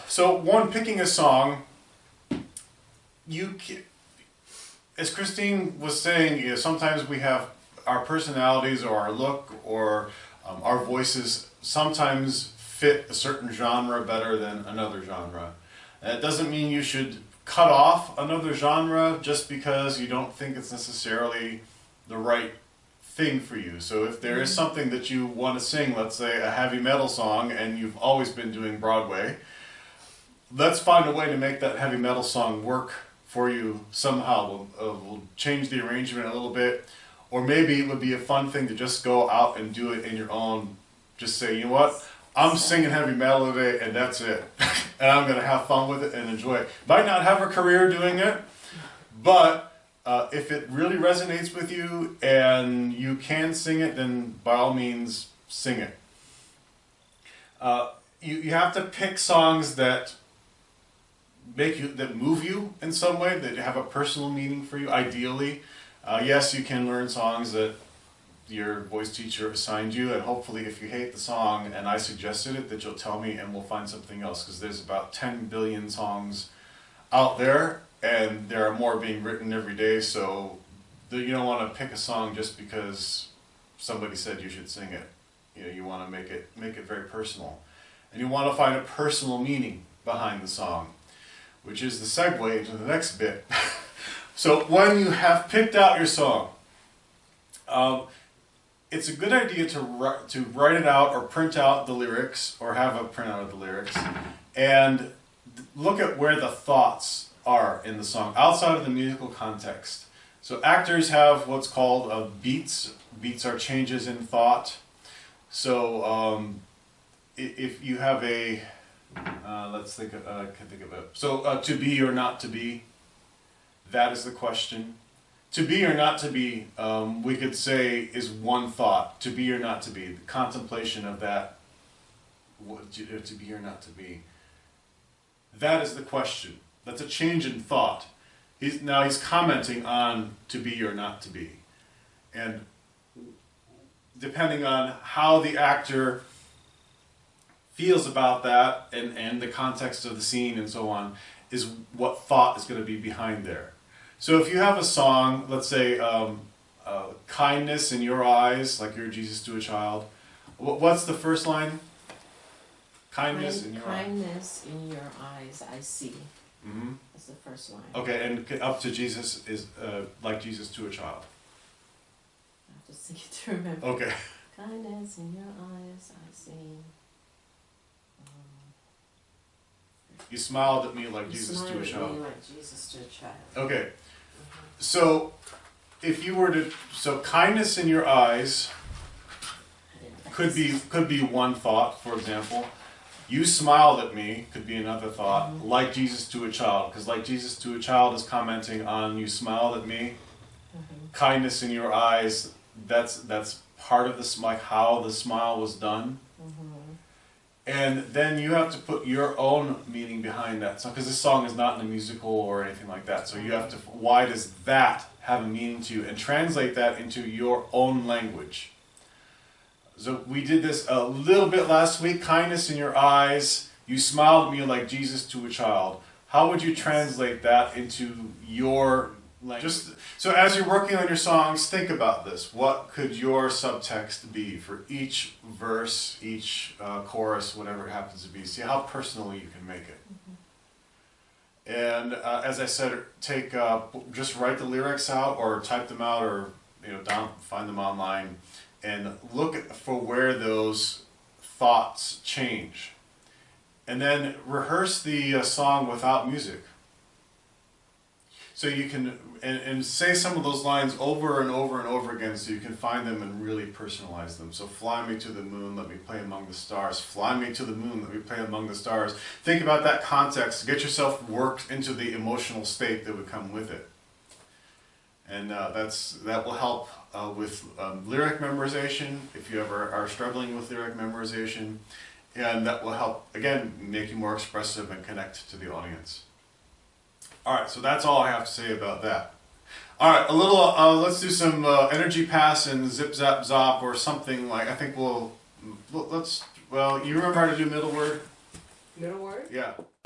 So one, picking a song, you can, as Christine was saying, you know, sometimes we have our personalities or our look or our voices sometimes fit a certain genre better than another genre. That doesn't mean you should cut off another genre just because you don't think it's necessarily the right thing for you. So if there is something that you want to sing, let's say a heavy metal song, and you've always been doing Broadway, let's find a way to make that heavy metal song work for you somehow. We'll change the arrangement a little bit, or maybe it would be a fun thing to just go out and do it in your own. Just say, you know what, I'm singing heavy metal today, and that's it. And I'm going to have fun with it and enjoy it. Might not have a career doing it, but if it really resonates with you and you can sing it, then by all means, sing it. You have to pick songs that that move you in some way, that have a personal meaning for you, ideally. Yes, you can learn songs that your voice teacher assigned you, and hopefully if you hate the song and I suggested it, that you'll tell me and we'll find something else, because there's about 10 billion songs out there, and there are more being written every day, so you don't want to pick a song just because somebody said you should sing it. You know, you want to make it very personal. And you want to find a personal meaning behind the song, which is the segue into the next bit. So when you have picked out your song, it's a good idea to write it out or print out the lyrics, or have a printout of the lyrics, and look at where the thoughts are in the song, outside of the musical context. So actors have what's called beats. Beats are changes in thought. So if you have a, let's think of, I can think of it. So to be or not to be, that is the question. To be or not to be, we could say, is one thought. To be or not to be, the contemplation of that, to be or not to be. That is the question. That's a change in thought. Now he's commenting on to be or not to be. And depending on how the actor feels about that, and the context of the scene and so on, is what thought is going to be behind there. So if you have a song, let's say kindness in your eyes, like you're Jesus to a child, what's the first line? Kindness in your eyes. Kindness in your eyes I see. Mm-hmm. That's the first line. Okay, and up to Jesus is like Jesus to a child. I have to sing it to remember. Okay. Kindness in your eyes I see. You smiled at me like You Jesus to a smiled at child. me like Jesus to a child. Okay. So if you were to, so kindness in your eyes could be one thought, for example. You smiled at me could be another thought, Mm-hmm. like Jesus to a child, because like Jesus to a child is commenting on you smiled at me. Mm-hmm. Kindness in your eyes, that's part of this, like how the smile was done. Mm-hmm. And then you have to put your own meaning behind that song, because this song is not in a musical or anything like that. So you have to, why does that have a meaning to you? And translate that into your own language. So we did this a little bit last week. Kindness in your eyes, you smiled at me like Jesus to a child. How would you translate that into your language? So as you're working on your songs, think about this. What could your subtext be for each verse, each chorus, whatever it happens to be? See how personal you can make it. Mm-hmm. And as I said, just write the lyrics out, or type them out, or find them online, and look for where those thoughts change. And then rehearse the song without music. So you can, and say some of those lines over and over and over again, so you can find them and really personalize them. So fly me to the moon, let me play among the stars. Fly me to the moon, let me play among the stars. Think about that context. Get yourself worked into the emotional state that would come with it. And that will help with lyric memorization, if you ever are struggling with lyric memorization. And that will help, again, make you more expressive and connect to the audience. Alright, so that's all I have to say about that. Alright, let's do some energy pass and zip zap zop or something like, I think you remember how to do middle word? Middle word? Yeah.